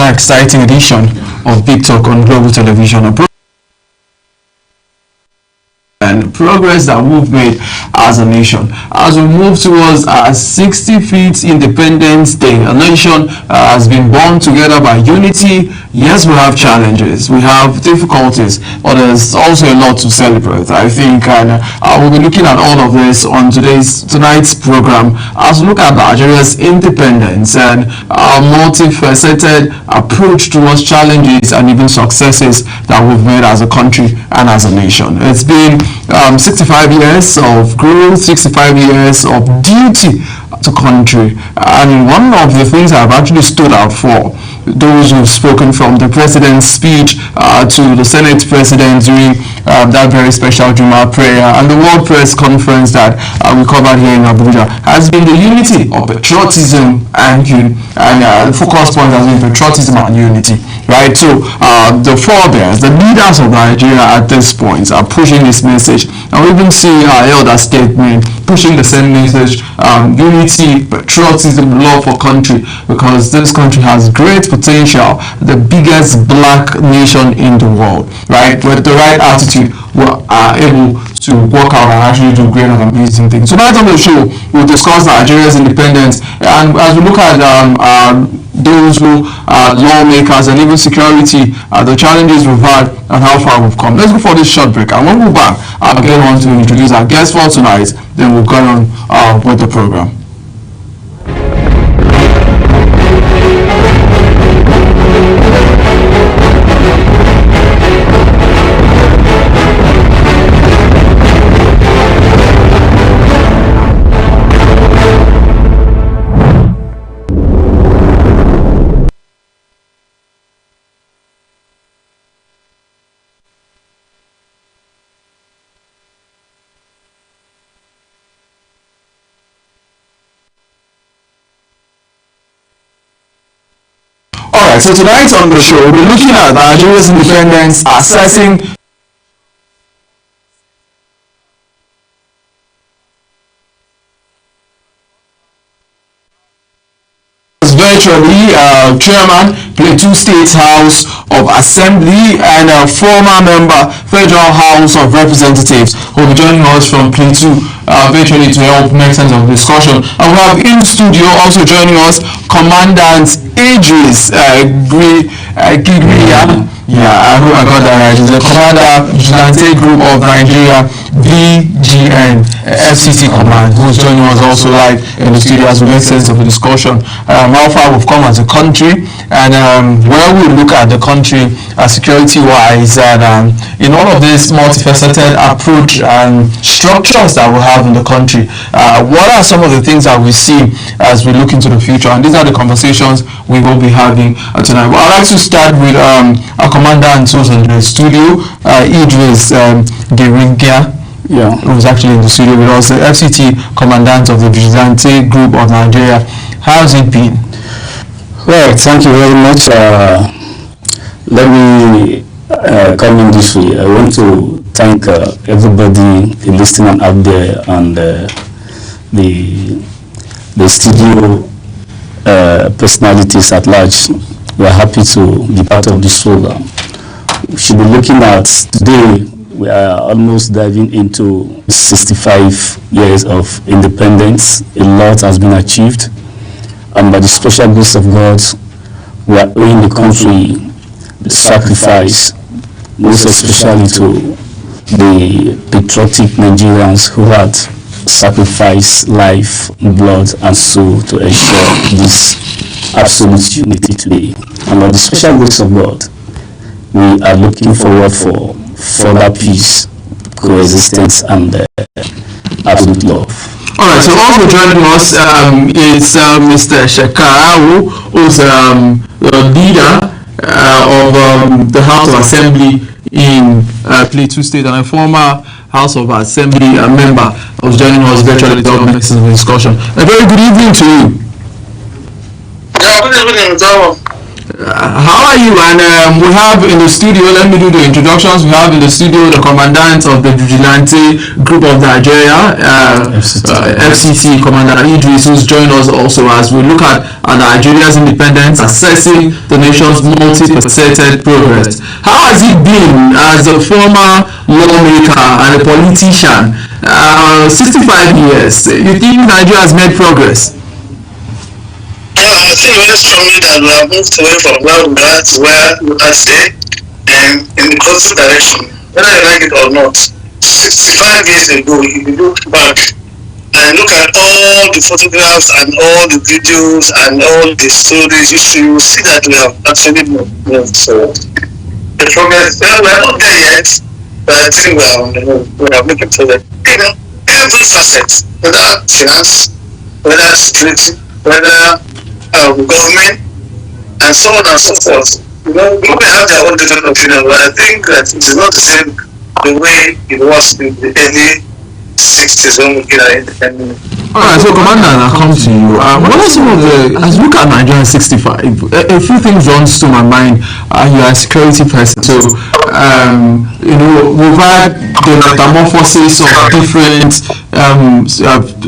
another exciting edition of Big Talk on Global Television. And progress that we've made as a nation as we move towards our 65th Independence Day. A nation has been born together by unity. Yes, we have challenges, we have difficulties, but there's also a lot to celebrate, I think, and we'll be looking at all of this on tonight's program as we look at Nigeria's independence and our multifaceted approach towards challenges and even successes that we've made as a country and as a nation. It's been 65 years of growth, 65 years of duty to country, and one of the things I've actually stood out for those who've spoken, from the president's speech to the Senate president during that very special Juma prayer and the World Press Conference that we covered here in Abuja, has been the unity of patriotism and the focus point has been patriotism and unity. Right, so the forebears, the leaders of Nigeria at this point are pushing this message, and we even see our elder statesmen pushing the same message: unity, patriotism, love for country, because this country has great potential, the biggest black nation in the world. Right, with the right attitude, we are able to work out and actually do great and amazing things. So tonight on the show, we'll discuss Nigeria's independence, and as we look at those who are lawmakers and even security, the challenges we've had and how far we've come. Let's go for this short break, and when we're back, I'll get on to introduce our guest for tonight, then we'll go on with the program. Alright, so tonight on the show, we're looking at Nigeria's independence, assessing virtually Chairman, Plateau State House of Assembly, and a former member, Federal House of Representatives, who will be joining us from Plateau virtually to help make sense of the discussion. And we have in studio also joining us Commandant Idris Gigriya. I hope I got that right. He's the Commander, Vigilante Group of Nigeria, VGN, FCT Command, who's joining us also live in the studio as we make sense of the discussion. How far we've come as a country, and where we look at the country security-wise, and in all of this multifaceted approach and structures that we have in the country, what are some of the things that we see as we look into the future? And these are the conversations we will be having tonight. Well, I'd like to start with our commandant who's in the studio, Idris Gigriya. Who's actually in the studio with us, the FCT Commandant of the Vigilante Group of Nigeria. How's it been? Well, thank you very much. Let me come in this way. I want to thank everybody listening out there, and the studio personalities at large. We are happy to be part of this program. We should be looking at today. We are almost diving into 65 years of independence. A lot has been achieved, and by the special grace of God, we are owing the country the sacrifice, most especially to the patriotic Nigerians who had sacrificed life, blood, and soul to ensure this absolute unity today. And by the special grace of God, we are looking forward for further peace, coexistence, and absolute love. Alright, so also joining us is Mr. Shekau, who's the leader of the House of Assembly in Plateau State, and a former House of Assembly member who's joining us virtually to help make sense of the discussion. A very good evening to you. Yeah, good evening, How are you? And we have in the studio, let me do the introductions. We have in the studio the commandant of the Vigilante Group of Nigeria, FCT, Commander Idris, who's joined us also as we look at Nigeria's independence, assessing the nation's multifaceted progress. How has it been as a former lawmaker and a politician? 65 years. You think Nigeria has made progress? I think very strongly that we have moved away from where we are to where we are today, and in the positive direction, whether you like it or not. 65 years ago, if you look back and look at all the photographs and all the videos and all the stories, you will see that we have actually moved. So the progress, well, we are not there yet, but I think we are on the move. We are making progress. Every facet, whether finance, whether security, whether government, and so on and so forth. People have their own different opinion, but I think that it is not the same the way it was in the early 60s when we get our independence. Alright, so Commander, I'll come to you. What are some of the, as we look at Nigeria 65, a few things runs to my mind. You're a security person, so we've had the metamorphosis of different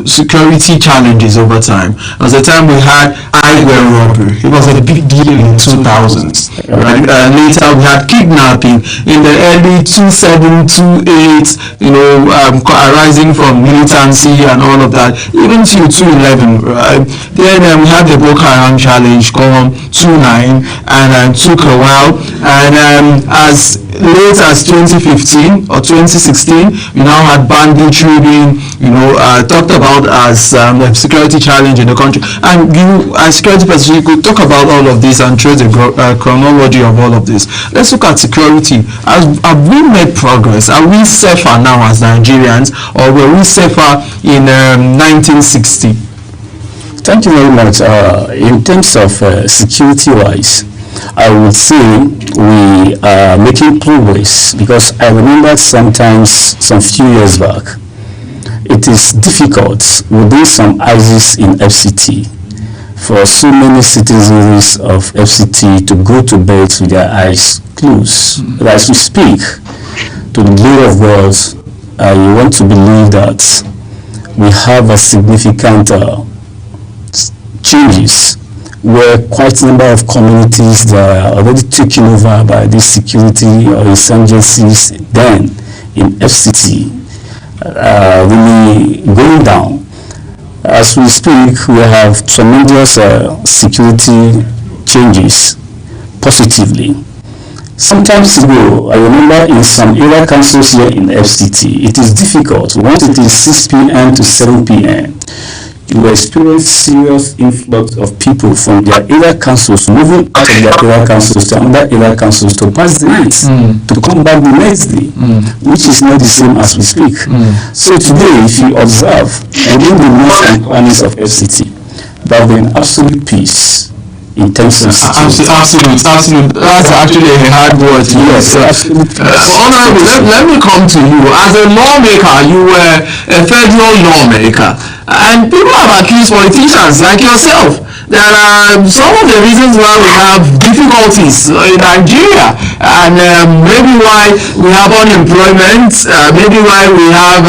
security challenges over time. There was a time we had eyewear robbery. It was a big deal in the 2000s. Right? Later we had kidnapping in the early 27, 28, arising from militancy and all of that. Even till 2011, right? Then we had the Boko Haram challenge come 2009 and took a while. And as late as 2015 or 2016, we now had banditry being, talked about as a security challenge in the country. And you, as security person, you could talk about all of this and trace the chronology of all of this. Let's look at security. Have we made progress? Are we safer now as Nigerians, or were we safer in 1960? Thank you very much. In terms of security-wise, I would say we are making progress, because I remember sometimes some few years back, it is difficult within some houses in FCT for so many citizens of FCT to go to bed with their eyes closed. But as we speak, to the glory of God, I want to believe that we have a significant changes where quite a number of communities that are already taken over by these security or insurgencies then in FCT really going down. As we speak, we have tremendous security changes positively. Sometimes ago, I remember in some area councils here in FCT, it is difficult. Once it is 6 p.m. to 7 p.m., you experience serious influx of people from their area councils moving out of their area councils to another area councils to pass the night, to come back the next day, which is not the same as we speak. So today, if you observe within the nooks and crannies of FCT, there have been absolute peace in terms of security. Absolute. That's actually a hard word to use. Honorable, let me come to you. As a lawmaker, you were a federal lawmaker, and people have accused politicians like yourself that are some of the reasons why we have difficulties in Nigeria, and maybe why we have unemployment, maybe why we have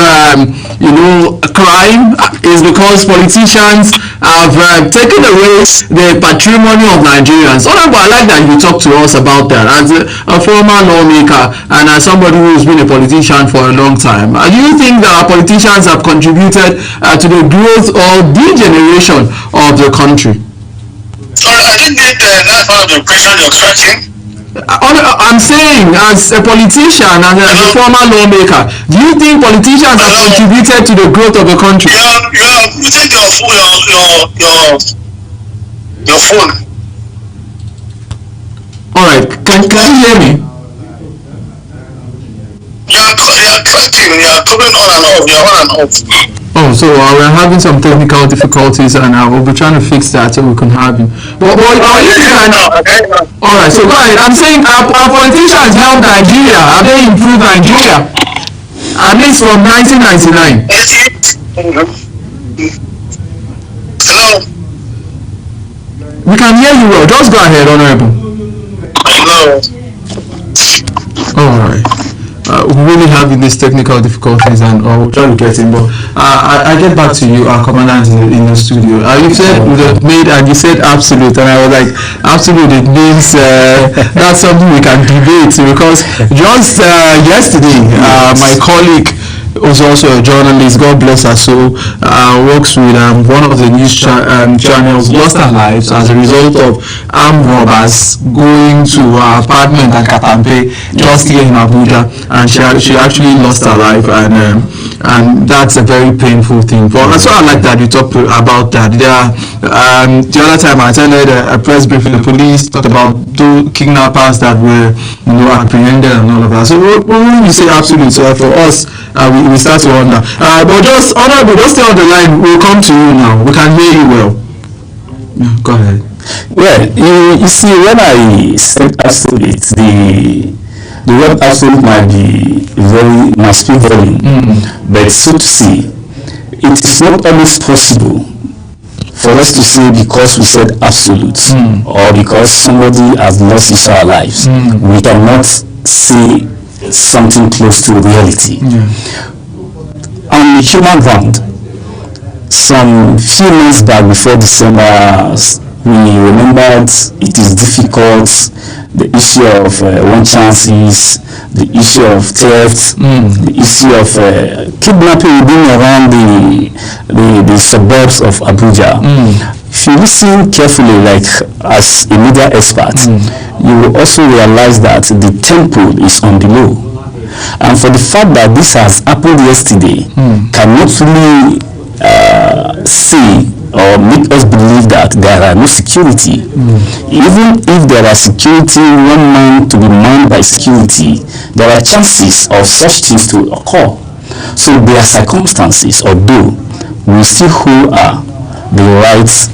crime, is because politicians have taken away the patrimony of Nigerians. Honorable, I like that you talk to us about that as a former lawmaker and as somebody who's been a politician for a long time. Do you think that our politicians have contributed to the growth or degeneration of the country? Sorry, I didn't get that part of the question you're scratching. I'm saying, as a politician and as a former lawmaker, do you think politicians have contributed to the growth of the country? You are putting your phone. All right, can you hear me? You are cracking. You are coming on and off. You are on and off. Oh, so we're having some technical difficulties, and we'll be trying to fix that so we can have you. All right, so go ahead. I'm saying our politicians helped Nigeria. Have they improved Nigeria? At least from 1999. Hello? We can hear you well. Just go ahead, Honorable. No. All right. We're really having these technical difficulties, and we'll try to get in. But I get back to you, our commandant in the studio. You said made, and you said absolute, and I was like, absolute. It means that's something we can debate, because just yesterday, my colleague, who's also a journalist, God bless her soul, works with one of the news channels, lost her lives as a result of armed robbers going to her apartment at Katampe, just here in Abuja, and she actually lost her life, and that's a very painful thing. But so I like that you talked about that. The other time I attended a press briefing, the police talked about two kidnappers that were apprehended and all of that. So when you say absolute, so for us, we start to wonder. But just honorable, just stay on the line. We'll come to you now. We can hear you well. Yeah, go ahead. Well, you see, when I said absolute, the word absolute might speak volume, but so to say, it is not always possible for us to say because we said absolute or because somebody has lost his or her lives, we cannot say something close to reality. On the human ground, some few months back before December, we remembered it is difficult, the issue of one chances, the issue of theft, the issue of kidnapping within around the suburbs of Abuja. If you listen carefully, like as a media expert, you will also realize that the tempo is on the low. And for the fact that this has happened yesterday, cannot really say or make us believe that there are no security. Even if there are security, one man to be manned by security, there are chances of such things to occur. So there are circumstances, although we still hold the rights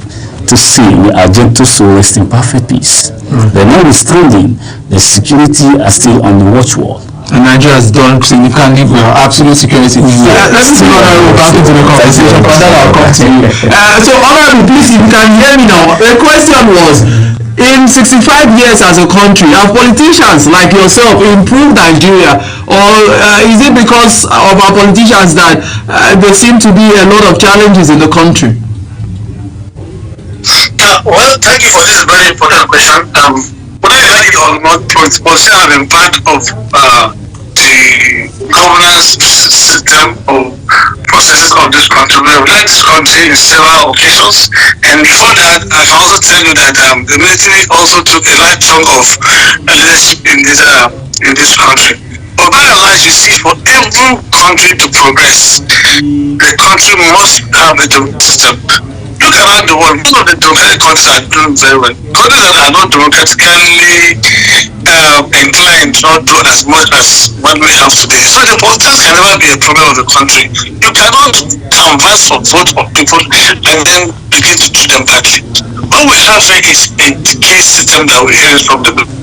to say we are gentle soul rest in perfect peace. But notwithstanding, the security are still on the watch wall. And Nigeria has done significantly well, absolute security. Let me see Honorable back into the conversation, but then I'll come to you. So Honorable, please, if you can hear me now, the question was, in 65 years as a country, have politicians like yourself improved Nigeria, or is it because of our politicians that there seem to be a lot of challenges in the country? Well, thank you for this very important question. Whether you like it or not, politicians have been part of the governance system of processes of this country. We have led this country in several occasions, and before that, I can also tell you that the military also took a large chunk of leadership in this country. But by and large, you see, for every country to progress, the country must have a democratic system. Look around the world, most of the democratic countries are doing very well. Countries that are not democratically inclined not do as much as what we have today. So the politics can never be a problem of the country. You cannot canvass for vote of people and then begin to treat them badly. What we have here is a decayed system that we inherit from the people.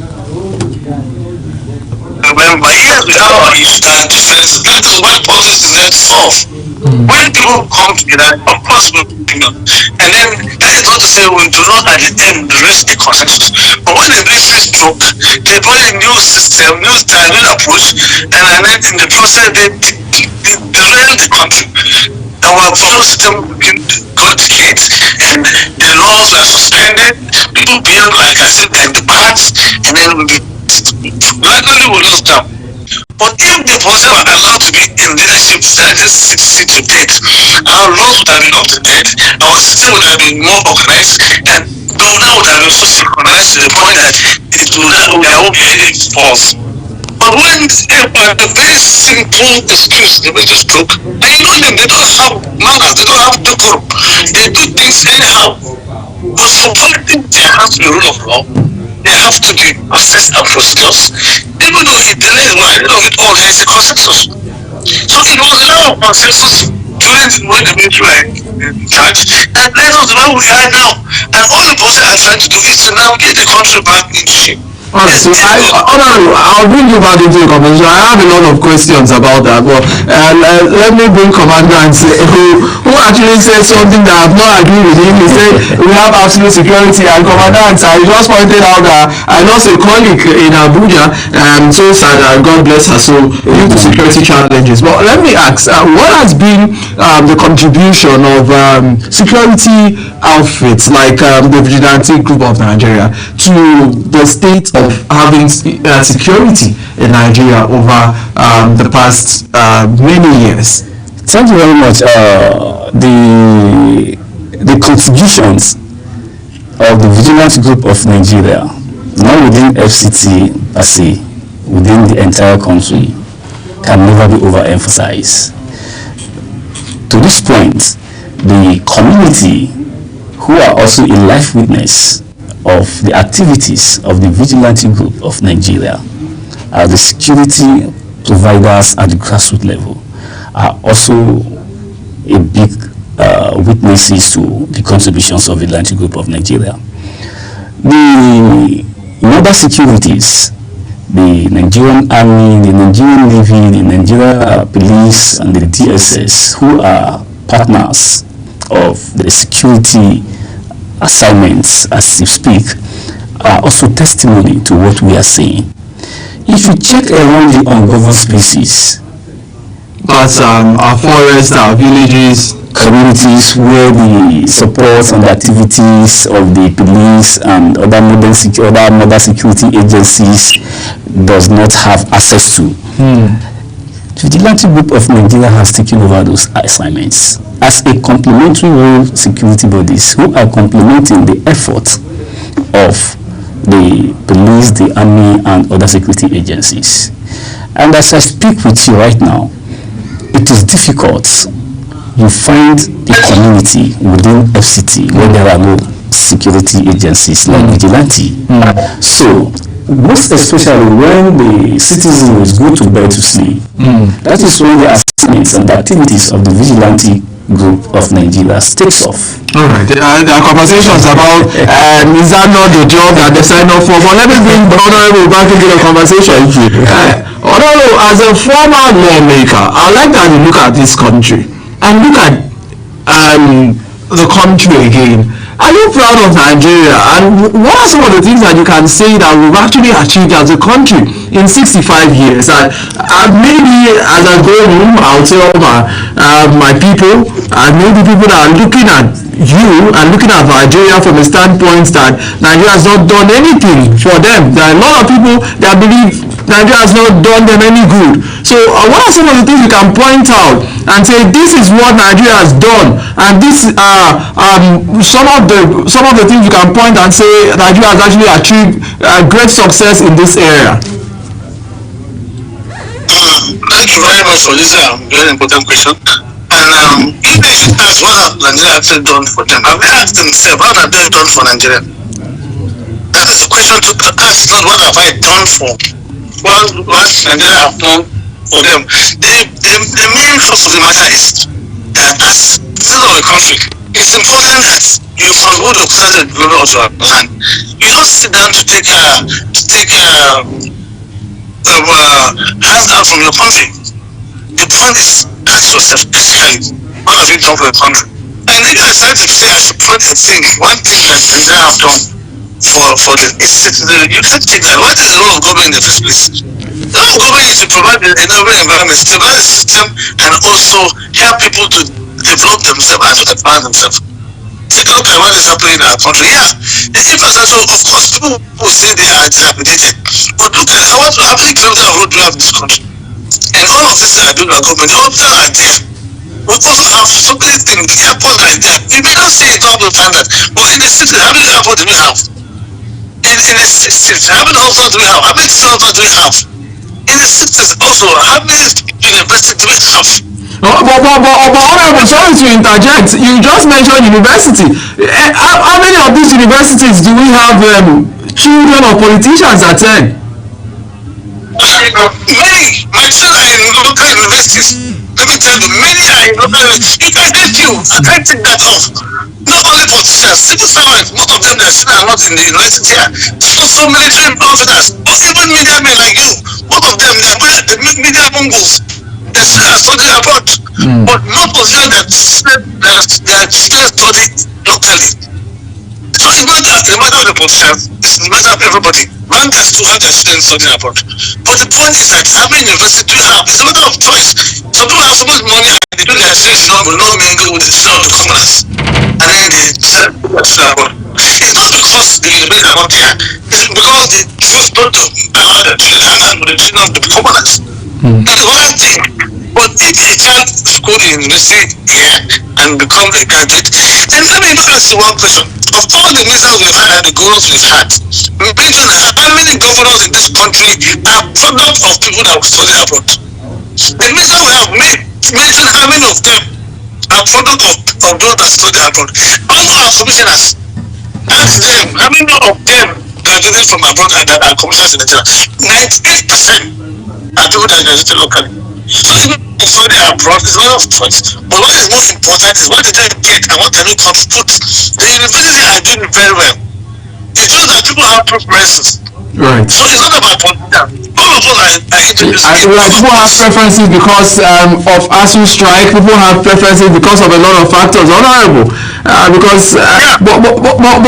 Remember, yes, we have our issues and differences. That is what politics is there to solve. When people come together, of course we'll and then that is not to say we do not at the end reach a consensus. But when the military is broke, they brought a new system, new style, new approach, and then in the process they derailed the country. Our political system got decayed, and the laws were suspended. People behaved like I said, like the bats, and then gradually we lost them. But if the politicians are allowed to be in leadership that is 60 to date, our laws would have been up to date, our system would have been more organized, and government would have been so synchronized to the point that there won't be any falls. But when a very simple excuse the military stroke, and you know them, they don't have manners, they don't have decorum, they do things anyhow. But supporting there has to be rule of law. They have to be processed and procedures. Even though it delays one, it all has a consensus. So it was a lot of consensus during when the military were in charge, and that was where we are now. And all the process are trying to do is to now get the country back in shape. Alright, so I'll bring you back into the conversation. I have a lot of questions about that, but let me bring Commander and say who actually said something that I've not agreed with him. He said we have absolute security, and Commander and he just pointed out that I lost a colleague in Abuja, so sad, God bless her, so due to security challenges. But let me ask, what has been the contribution of security outfits like the Vigilante Group of Nigeria to the state of having security in Nigeria over the past many years? Thank you very much. The contributions of the Vigilante Group of Nigeria, not within FCT per se, within the entire country, can never be overemphasized. To this point, the community who are also a life witness of the activities of the Vigilante Group of Nigeria, are the security providers at the grassroots level, are also a big witnesses to the contributions of Vigilante Group of Nigeria. The other securities, the Nigerian Army, the Nigerian Navy, the Nigerian Police, and the DSS, who are partners of the security assignments as you speak, are also testimony to what we are saying. If you check around the ungoverned spaces, that's our forests, our villages, communities where the support and the activities of the police and other modern security agencies does not have access to. The Vigilante Group of Nigeria has taken over those assignments as a complementary role security bodies who are complementing the effort of the police, the army, and other security agencies. And as I speak with you right now, it is difficult. You find a community within FCT where there are no security agencies like Vigilante. So, most especially when the citizens go to bed to sleep, that is when the assignments and the activities of the Vigilante Group of Nigeria takes off. All right, there are conversations about is that not the job that they signed up for? But let me bring Honorable back into the conversation. Honorable, as a former lawmaker, I like that you look at this country and look at the country again. Are you proud of Nigeria? And what are some of the things that you can say that we've actually achieved as a country in 65 years? And maybe as I go home, I'll tell my people, and maybe people that are looking at you and looking at Nigeria from a standpoint that Nigeria has not done anything for them. There are a lot of people that believe Nigeria has not done them any good. So what are some of the things you can point out and say this is what Nigeria has done, and this some of the things you can point and say Nigeria has actually achieved great success in this area? Thank you very much for this very important question. And if they should ask what have Nigeria actually done for them, have they asked themselves what have they done for Nigeria? That is the question to ask, not what have I done for. What Nigeria have done for them. The main force of the matter is that as citizens of a country, it's important that you contribute to the development of your land. You don't sit down to take hands out from your country. The point is, ask yourself basically, what have you done for the country? And if I start to say I should point a thing, one thing that Nigeria have done for the you can take that. What is the role of government in the first place? The role of government is to provide an environment, stabilize the system, and also help people to develop themselves and to advance themselves. Take a look at what is happening in our country. Yeah, the infrastructure, of course, people will say they are dilapidated, but look at how many kilometers of road do we have in this country? And all of this are doing our government. The hospitals are there. We also have so many things. The airport are there. You may not say it's all the standard, but in the city, how many airports do we have? In the 60s, how many hospitals do we have? How many hospitals do we have? In the 60s also, how many universities do we have? But Honorable, sorry to interject. You just mentioned university. How many of these universities do we have children of politicians attend? Many. My children are in local universities. Let me tell you, many are in local universities. You can get you. I can't take that off. Not only politicians, civil servants, most of them that are not in the university here. So military officers, or even media men like you, most of them they make media mongols. They are studying abroad, but not position that they still study locally. So it's not just a matter of the politicians, it's a matter of everybody. Bankers too have their students studying abroad. But the point is that having university you have is a matter of choice. Some people have so much money and they do their students will not mingle with the children of the commoners. And then they send people to abroad. It's not because the university are not there, it's because they choose not to allow their children to hang out with the children of the commoners. That's the whole thing. But if a child school in university here and become a graduate, then let me ask you one question. Of all the ministers we've had and the governors we've had, mention how many governors in this country are product of people that study abroad. The ministers we have mention how many of them are product of those that study abroad. Also our commissioners, ask them how many of them graduated from abroad and that are commissioners in Nigeria. 98% are people that graduated locally. So even if study abroad is a matter of choice. But what is most important is what did they get and what can you contribute. The universities are doing very well. It shows that people have preferences. Right. So it's not about politics. All of us are into this game. People have preferences because of ASU strike. People have preferences because of a lot of factors. Honorable, but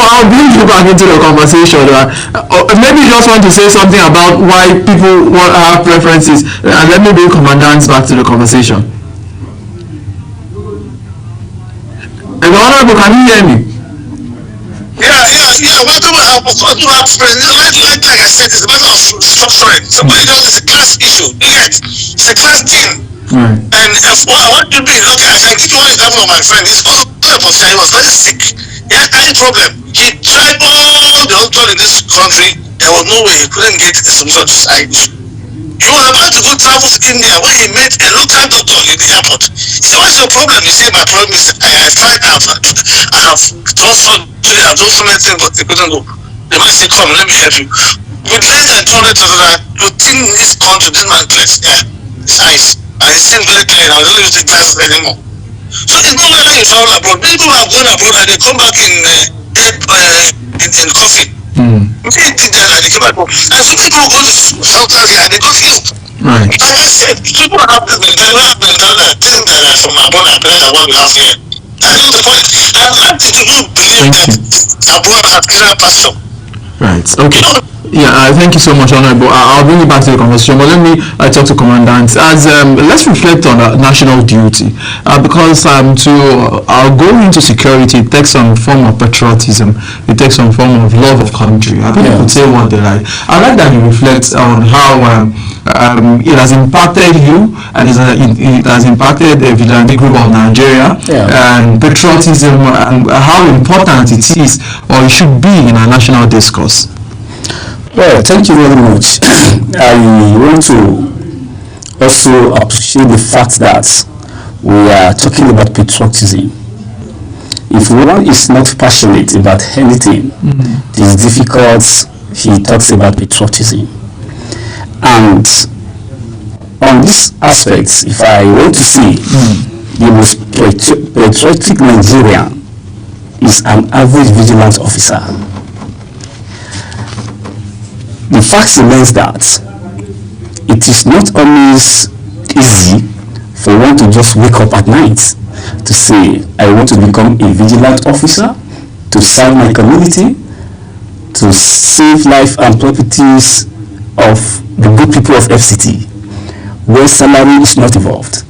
I'll bring you back into the conversation. Maybe you just want to say something about why people have preferences, and let me bring commandants back to the conversation. Honorable, can you hear me? Yeah. What do we have? Like I said, it's a matter of structuring. Somebody knows it's a class issue. It's a class thing. Right. And what you mean? Okay, I can give you one example of my friend. He's also a politician. He was very sick. He had eye problem. He tried all the hospital in this country. There was no way he couldn't get a solution to his eye issue. He was about to go travel to India when he met a local doctor in the airport. He said, "What's your problem?" He said, "My problem is I tried out. I have done surgery, I've done so many things, but they couldn't go." The man said, "Come, let me help you." With less than 200,000, you think this country, this man gets his eyes. And he seems very clear now, he doesn't use the glasses anymore. So it's not like you travel abroad. Many people have gone abroad and they come back in coffee. They did that and they came back home. And so people go to South Korea and they got healed. Right. Like I said, people have this mentality that think that from abroad are better than what we have here. That's not the point. I'd like to believe that abroad has clearer pasture. Right. Okay. Yeah, thank you so much, Honorable. I'll bring you back to the conversation, but let me talk to Commandant. Let's reflect on national duty, because to go into security, it takes some form of patriotism. It takes some form of love of country. I think you could say what they like. I like that you reflect on how it has impacted you, and it has impacted the vigilante group of Nigeria, and patriotism, and how important it is, or it should be in our national discourse. Well, thank you very much. I want to also appreciate the fact that we are talking about patriotism. If one is not passionate about anything, it is difficult. He talks about patriotism. And on this aspect, if I want to say the most patriotic Nigerian is an average vigilance officer. The fact remains that it is not always easy for one to just wake up at night to say, I want to become a vigilant officer, to serve my community, to save life and properties of the good people of FCT, where salary is not involved,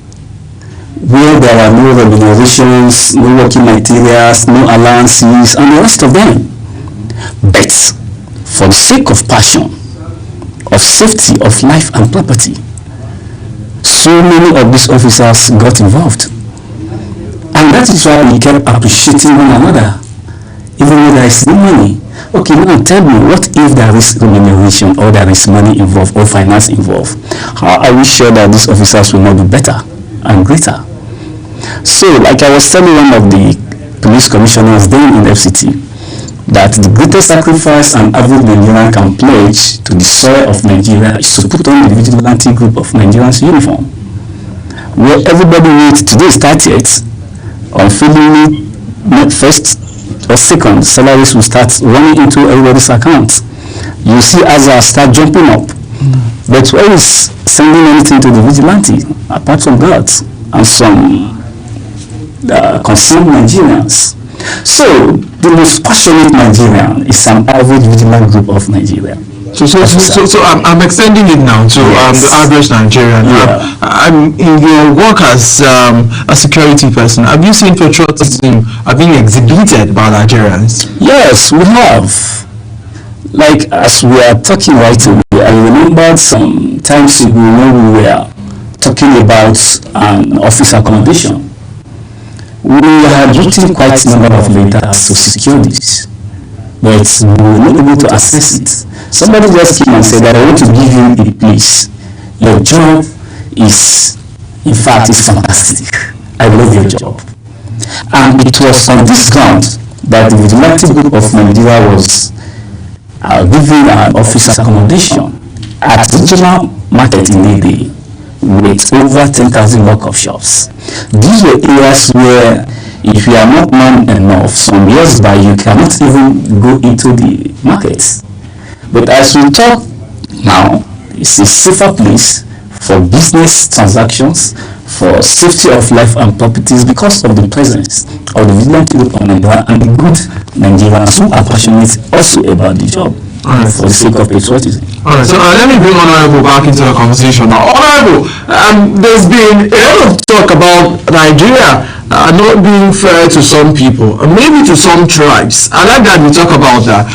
where there are no remunerations, no working materials, no allowances, and the rest of them. But for the sake of passion, of safety, of life and property, so many of these officers got involved. And that is why we kept appreciating one another, even though there is no money. Okay, now tell me, what if there is remuneration, or there is money involved, or finance involved? How are we sure that these officers will not be better and greater? So, like I was telling one of the police commissioners then in FCT, that the greatest sacrifice an average Nigerian can pledge to the soil of Nigeria is to put on the vigilante group of Nigerians uniform, where everybody needs. Today is 30th, unfailingly first or second, salaries will start running into everybody's account. You see ASA start jumping up. But where is sending anything to the vigilante apart from that and some concerned Nigerians? So the most passionate Nigerian is an average vigilant group of Nigeria. So I'm extending it now to the average Nigerian. In your work as a security person, have you seen patriotism being exhibited by Nigerians? Yes, we have. Like as we are talking right away, I remembered some times ago when we were talking about an office accommodation. We had written quite a number of letters to secure this, but we were not able to access it. Somebody just came and said that I want to give you a place. Your job is, in fact, is fantastic. I love your job. And it was on this ground that the vigilante group of Nigeria was given an office accommodation at regional market in Ede with over 10,000 lock-up shops. These were areas where if you are not man enough, some years back you cannot even go into the markets. But as we talk now, it's a safer place for business transactions, for safety of life and properties because of the presence of the vigilante group of Nigeria and the good Nigerians who are passionate also about the job. For the sake of patriotism. Alright, so let me bring Honorable back into the conversation now. Honorable, there's been a lot of talk about Nigeria not being fair to some people, maybe to some tribes. I like that we talk about that.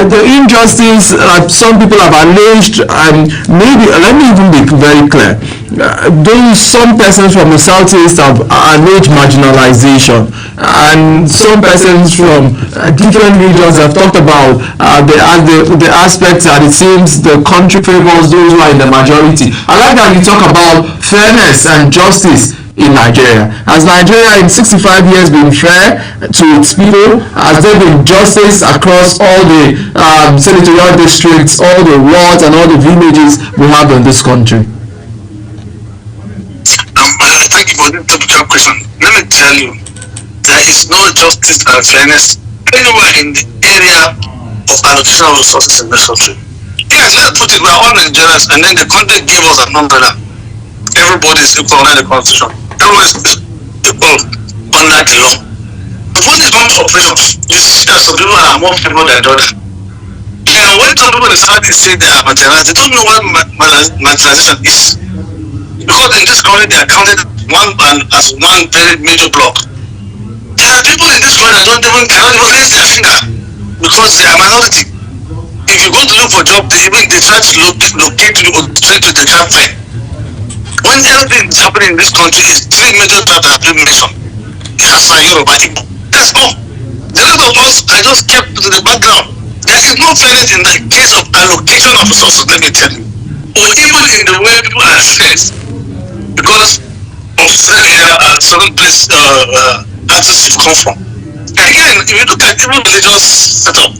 The injustice some people have alleged, and maybe, let me even be very clear, some persons from the southeast have alleged marginalization, and some persons from different regions have talked about the aspects that it seems the country favors those who are in the majority. I like that you talk about fairness and justice in Nigeria. Has Nigeria in 65 years been fair to its people? Has there been justice across all the senatorial districts, all the wards and all the villages we have in this country? Thank you for this typical question. Let me tell you, there is no justice and fairness anywhere in the area of allocation of resources in this country. Yes, let's put it, we are all Nigerians, and then the country gave us an umbrella. Everybody is equal under the constitution. Everyone is equal under the law. But when it comes to operations, you see that some people are more people than the other. And when some people decide to say they are marginalized, they don't know what marginalization is. Because in this country they are counted as one very major block. There are people in this country that cannot even raise their finger because they are minority. If you go to look for a job, they try to locate you or send to the job fair. When everything is happening in this country, is three major tribes that have been mentioned. Hausa, Yoruba, Igbo. That's all. The rest of us are just kept to the background. There is no fairness in the case of allocation of resources, let me tell you. Or even in the way people are assessed. Because of certain place artists come from. Again, if you look at even religious setup,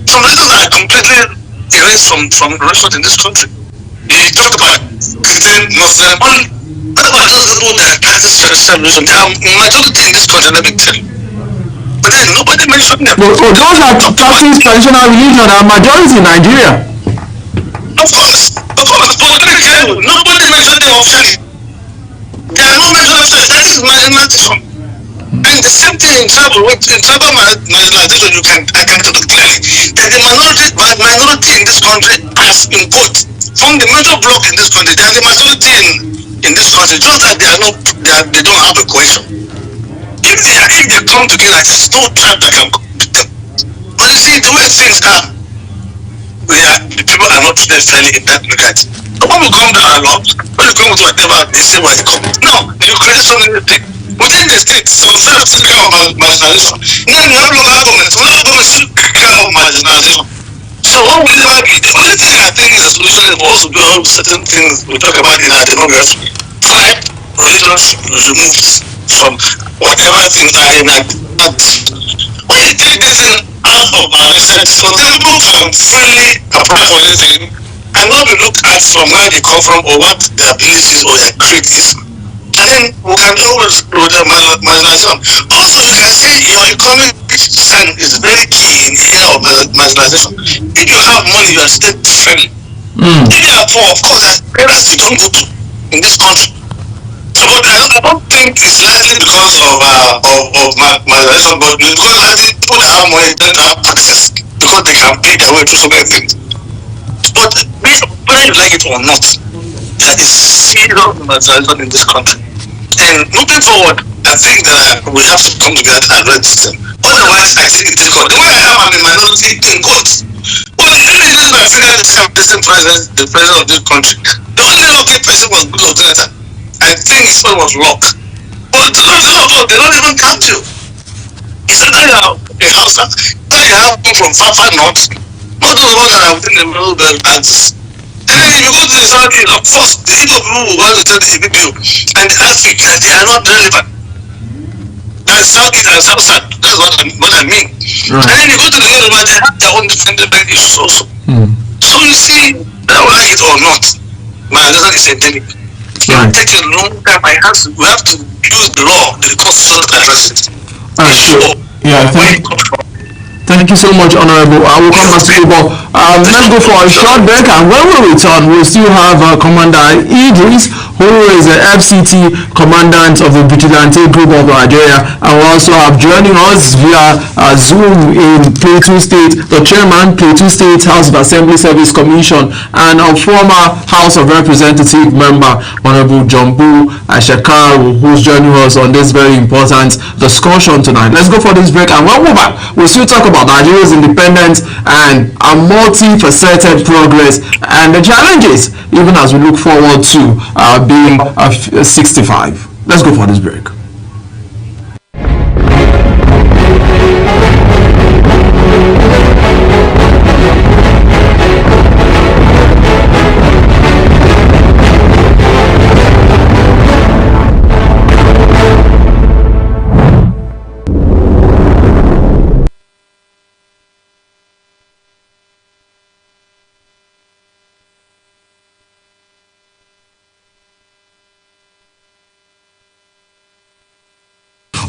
some religions are completely erased from religion in this country. You talk about Christian, Muslim, what about those people that practice traditional religion? They are majority in this country, let me tell you. But then nobody mentioned them. But those that practice traditional religion are majority in Nigeria. Of course. But let me tell you, nobody mentioned them officially. There are no mention of that is marginalization. And the same thing in tribal marginalization, I can tell you clearly that the minority in this country has been put from the major block in this country. They are the majority in this country, just that they don't have a cohesion. If they come together, there's no tribe that can beat them. But you see, the way things are, the people are not treated fairly in that regard. But when we come down a lot, when you come to whatever, they say where they come. Now, you create so many things. Within the state, some kind of marginalization. Now you have local governments, local governments kind of marginalization. So what will never be? The only thing I think is a solution is also to do certain things we talk about in our demography. Tribe, religion should be removed from whatever things are in that. When you take this thing out of our research, so people can freely apply for anything and not be looked at from where they come from or what their abilities or their creed is. and then we can always do the marginalization. Also, you can see your economic stand is very key in the area of marginalization. If you have money, you are state friendly. If you are poor, of course, there are areas you don't go to in this country. So, but I don't think it's largely because of marginalization, but because largely people that have money tend to have access because they can pay their way through so many things. But whether you like it or not, there is serious marginalization in this country. And moving forward, I think that we have to come together and address this system. Otherwise, I think it is difficult. The way I am, I'm a minority in quotes. Well, even if I figure this president, the president of this country, the only lucky person was Goodluck Jonathan. I think his phone was locked. But a lot of us, they don't even count you. It's either you have a house, either you have one from far north, not those ones that are within the middle belt axis. And then if you go to the southeast, of course, the Igbo people will want to tell the Ibibio and the Africa, they are not relevant. That's southeast and south. That's what I mean. Right. And then you go to the Yoruba, they have their own different issues also. So you see, whether we like it or not, marginalization is endemic. It will take a long time. We have to use the law, the constitution to address it. Thank you so much, Honorable. I will come back to you, but let's go for a short break, and when we return, we'll still have Commander Idris, who is the FCT Commandant of the Vigilante Group of Nigeria, and we also have joining us via Zoom in Plateau State, the Chairman, Plateau State House of Assembly Service Commission, and a former House of Representative member, Honorable Jumbu Ashekaru, who's joining us on this very important discussion tonight. Let's go for this break, and when we're back, we'll still talk about Nigeria's independence and a multifaceted progress and the challenges, even as we look forward to being 65. Let's go for this break.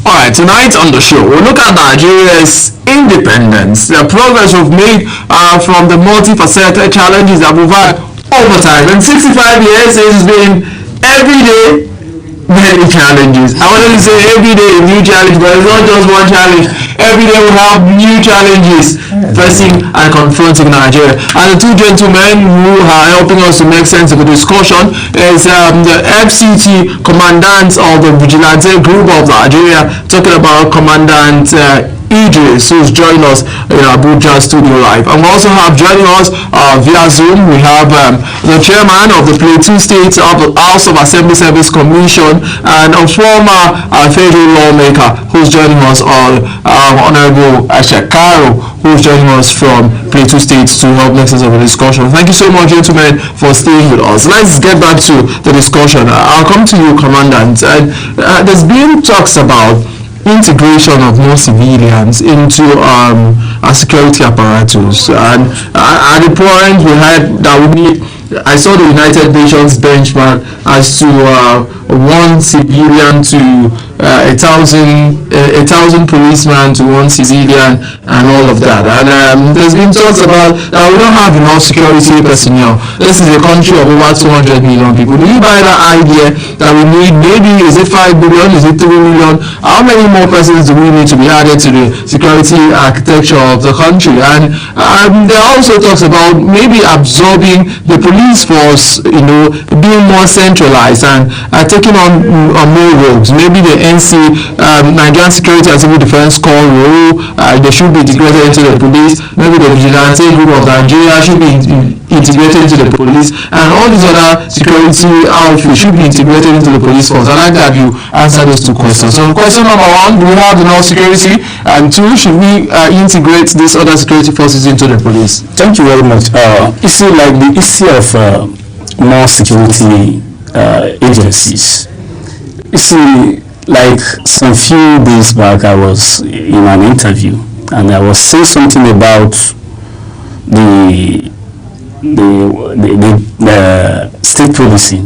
Alright, tonight on the show, we'll look at Nigeria's independence, the progress we've made from the multifaceted challenges that we've had over time. In 65 years, it's been every day, many challenges. I wanted to say every day a new challenge, but it's not just one challenge. Every day we have new challenges facing and confronting Nigeria. And the two gentlemen who are helping us to make sense of the discussion is the FCT Commandant of the Vigilante Group of Nigeria, talking about Commandant Idris, who's joining us in Abuja Studio Live. And we also have joining us via Zoom, we have the Chairman of the Plateau State House of Assembly Service Commission and a former federal lawmaker who's joining us, Honorable Ashekaru, who's joining us from Plateau State to help make sense of the discussion. Thank you so much, gentlemen, for staying with us. Let's get back to the discussion. I'll come to you, Commandant. And there's been talks about integration of more civilians into our security apparatus, and at the point we had that we need, I saw the United Nations benchmark as to 1 civilian to 1,000 policemen to 1 civilian and all of that. And there's been talks about that we don't have enough security personnel. This is a country of over 200 million people. Do you buy that idea that we need, maybe is it 5 billion, is it 3 million? How many more persons do we need to be added to the security architecture of the country? And there also talks about maybe absorbing the police force, being more centralized and taking on more roles. Maybe the NC, Nigerian Security and Civil Defense Corps role, they should be integrated into the police. Maybe the Vigilante Group of Nigeria should be integrated into the police, and all these other security outfits should be integrated into the police force. I'd like to have you answer those two questions. So question number 1, do we have enough security? And 2, should we integrate these other security forces into the police? Thank you very much. You see, like the issue of more security agencies. You see, like some few days back, I was in an interview and I was saying something about the state policy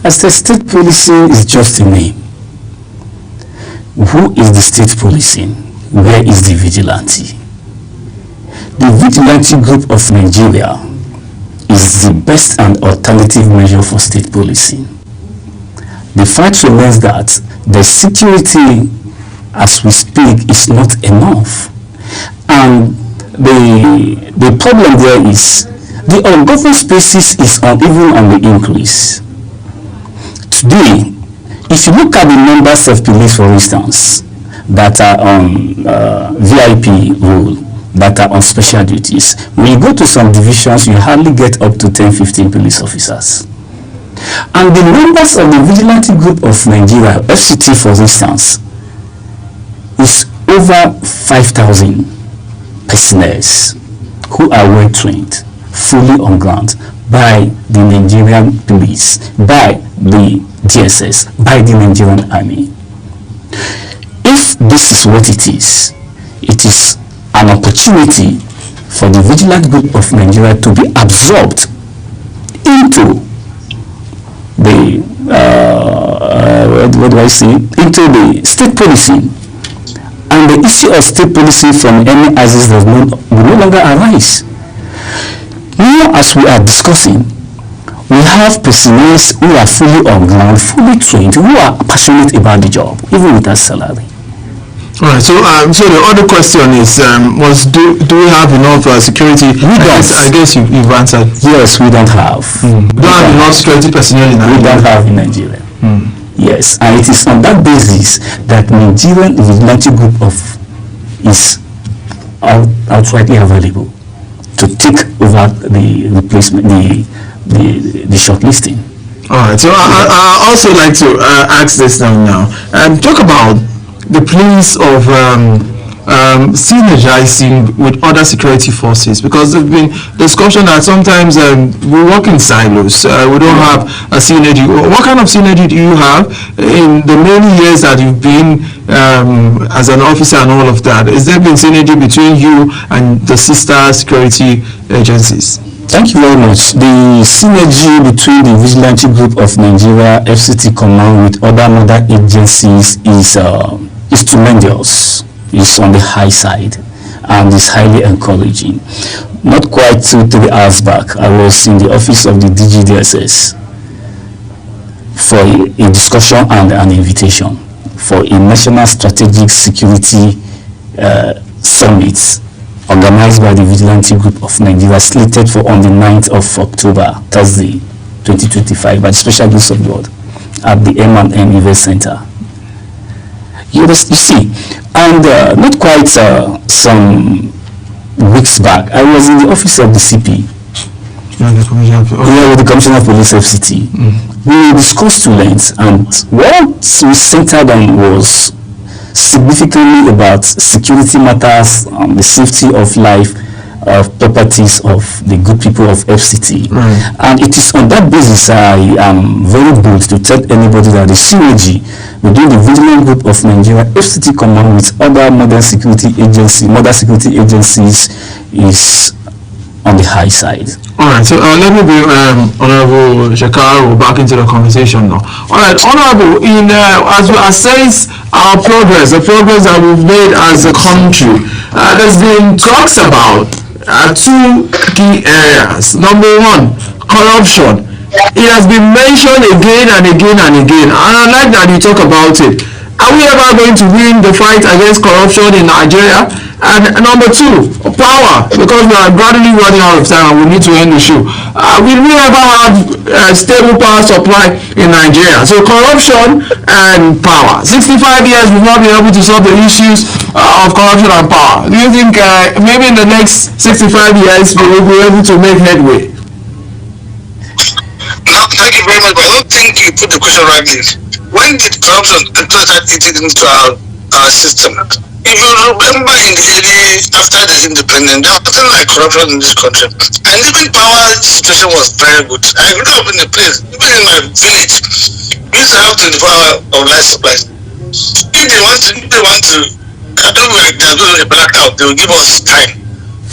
As the state policing is just a name. Who is the state policing? Where is the vigilante? The Vigilante Group of Nigeria is the best and alternative measure for state policing. The fact remains that the security as we speak is not enough. And the problem there is the ungoverned spaces is even on the increase. Today, if you look at the numbers of police, for instance, that are on VIP rule, that are on special duties, when you go to some divisions, you hardly get up to 10-15 police officers. And the numbers of the Vigilante Group of Nigeria, FCT for instance, is over 5,000 personnel who are well trained, fully on ground by the Nigerian police, by the DSS, by the Nigerian army. If this is what it is an opportunity for the Vigilant Group of Nigeria to be absorbed into the into the state policing, and the issue of state policing from any axis does no longer arise. Now, as we are discussing, we have personnel who are fully on ground, fully trained, who are passionate about the job, even without salary. All right. So, so the other question is, do we have enough security? We don't. I guess you've answered. Yes, we don't have. We don't have enough security personnel in Nigeria. We don't have in Nigeria. Yes, and it is on that basis that Nigerian Vigilante Group is outrightly available to take over the replacement, the shortlisting. All right. So I also like to ask this now. Talk about the place of synergizing with other security forces, because there's been discussion that sometimes we work in silos. We don't have a synergy. What kind of synergy do you have in the many years that you've been as an officer and all of that? Has there been synergy between you and the sister security agencies? Thank you very much. The synergy between the Vigilante Group of Nigeria, FCT Command, with other agencies is tremendous. It's on the high side and is highly encouraging. Not quite 2-3 hours back, I was in the office of the DGDSS for a discussion and an invitation for a National Strategic Security Summit organized by the Vigilante Group of Nigeria, slated for on the 9th of October, Thursday, 2025, by the Special Grace of God at the M&M Event Center. You see, and not quite some weeks back, I was in the office of the CP. With the Commissioner of Police, FCT. We discussed two lengths, and what we centered on was significantly about security matters, the safety of life, of properties of the good people of FCT. And it is on that basis I am very bold to tell anybody that the synergy within the Vigilant Group of Nigeria, FCT Command, with other modern security agencies is on the high side. All right, so let me bring Honorable Shekaru back into the conversation now. All right, Honorable, as we assess our progress, the progress that we've made as a country, there's been talks about two key areas. Number one, corruption. It has been mentioned again and again and again, and I like that you talk about it. Are we ever going to win the fight against corruption in Nigeria? And number two, power, because we are gradually running out of time and we need to end the show. Will we ever have stable power supply in Nigeria? So corruption and power. 65 years we've not been able to solve the issues of corruption and power. Do you think maybe in the next 65 years we will be able to make headway? No, thank you very much, but I don't think you put the question rightly. When did corruption enter into our system? If you remember in the early, after the independence, there was nothing like corruption in this country. And even power situation was very good. I grew up in a place, even in my village, we used to have 24 hours of life supply. If they want to, I don't know, like they're doing a blackout, they will give us time.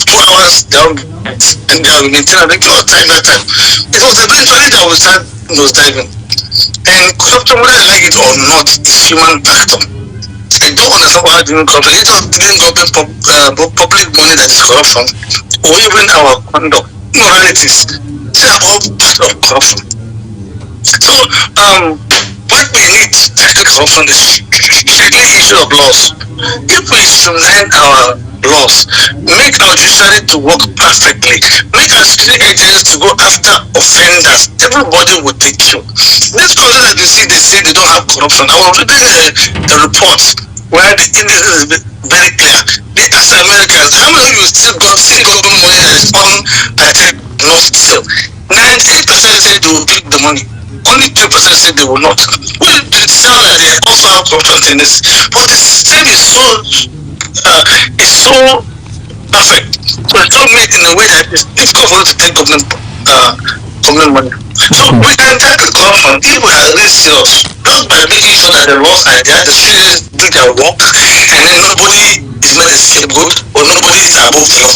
2 hours down, and they will maintain, and they give us time that time. It was eventually that we start nose diving. And corruption, whether I like it or not, is human factor. I don't understand why doing corruption. It's just giving government public money that is corruption, or even our conduct, moralities. These are all part of corruption. So, what we need to tackle corruption is strictly issue of laws. If we streamline our laws, make our judiciary to work perfectly, make our security agents to go after offenders, everybody will take you. These countries that you see, they say they don't have corruption. I was reading a report where the indices is very clear. They ask Americans, how many of you still see government money that is unattacked, not still? 98% say they will take the money. Only 2% say they will not. Well, it sounds like they also have corruption in this, but the system is so perfect. So it's all made in a way that it's difficult for us to take government money. So we can tackle corruption if we are really serious, just by making sure that the laws are there, the citizens do their work, and then nobody is made a scapegoat or nobody is above the law.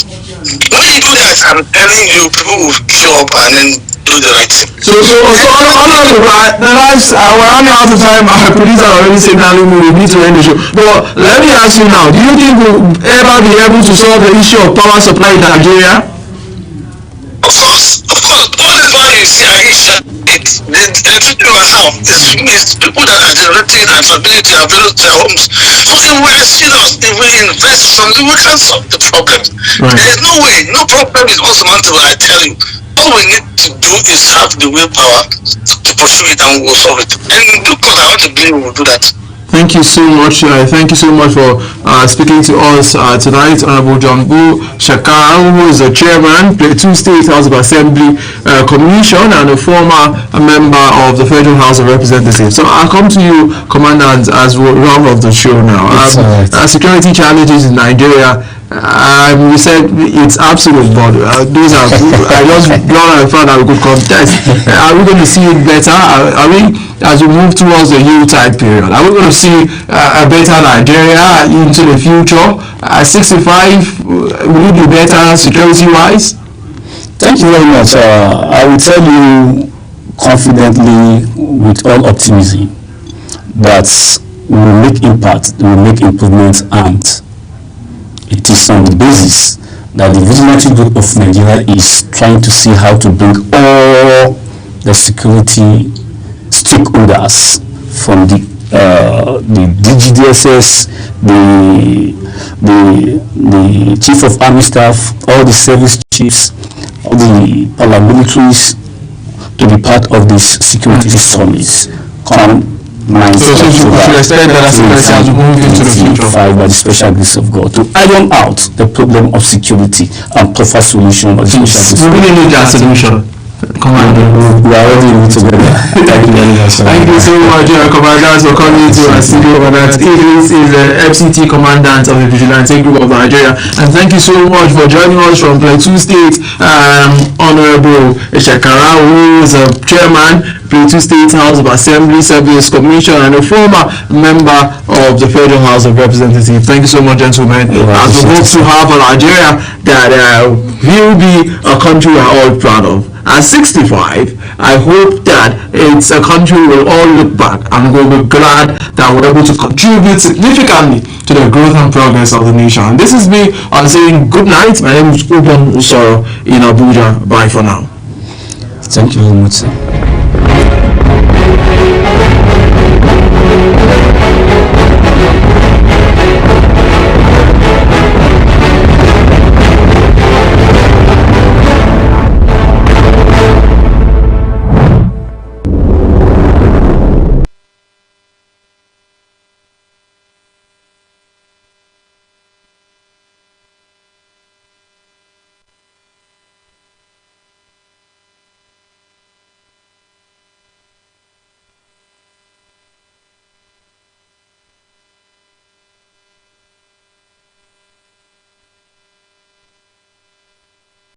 When you do that, I'm telling you, people will show up and then do the right thing. So honorable, we're running out of time. Our producer already said that we need to end the show. But let me ask you now, do you think we'll ever be able to solve the issue of power supply in Nigeria? Of course. All the power you see Aisha, the electricity we have is people that are generating and transmitting to their homes. So if we are serious, if we invest something, we can solve the problem. Right. There is no way, no problem is unsurmountable, I tell you. All we need to do is have the willpower to pursue it and we'll solve it. And because I want to believe we will do that. Thank you so much. Thank you so much for speaking to us tonight, Honorable John Bull Shekara, who is the chairman, Plateau State House of Assembly Commission, and a former member of the Federal House of Representatives. So I'll come to you, Commandant, as we round off the show now. Security challenges in Nigeria. We said it's absolute, but those are. I just brought a fact that we could contest. Are we going to see it better? Are we, as we move towards the U-type period, are we going to see a better Nigeria into the future? 65, will it be better security-wise? Thank you very much. I will tell you confidently, with all optimism, that we will make impact, we will make improvements, and it is on the basis that the Vigilante Group of Nigeria is trying to see how to bring all the security stakeholders from the DGDSS, the Chief of Army Staff, all the service chiefs, all the paramilitaries to be part of this security summit. So we should expect that as we move into the future by the special grace of God to iron out the problem of security and prefer solution of the special grace. We really need that solution. Commander, we are already together. Thank you very much. Thank you so much, Commandant, for coming to our studio. Idris is the FCT Commandant of the Vigilante Group of Nigeria, and thank you so much for joining us from Plateau State, Honorable Shekara, who is a chairman, Plateau State House of Assembly Service Commission, and a former member of the Federal House of Representatives. Thank you so much, gentlemen. As we hope to have a Nigeria that will be a country we are all proud of. At 65, I hope that it's a country we'll all look back and we'll be glad that we're able to contribute significantly to the growth and progress of the nation. And this is me on saying good night. My name is Ubon Usoro in Abuja. Bye for now. Thank you very much, sir.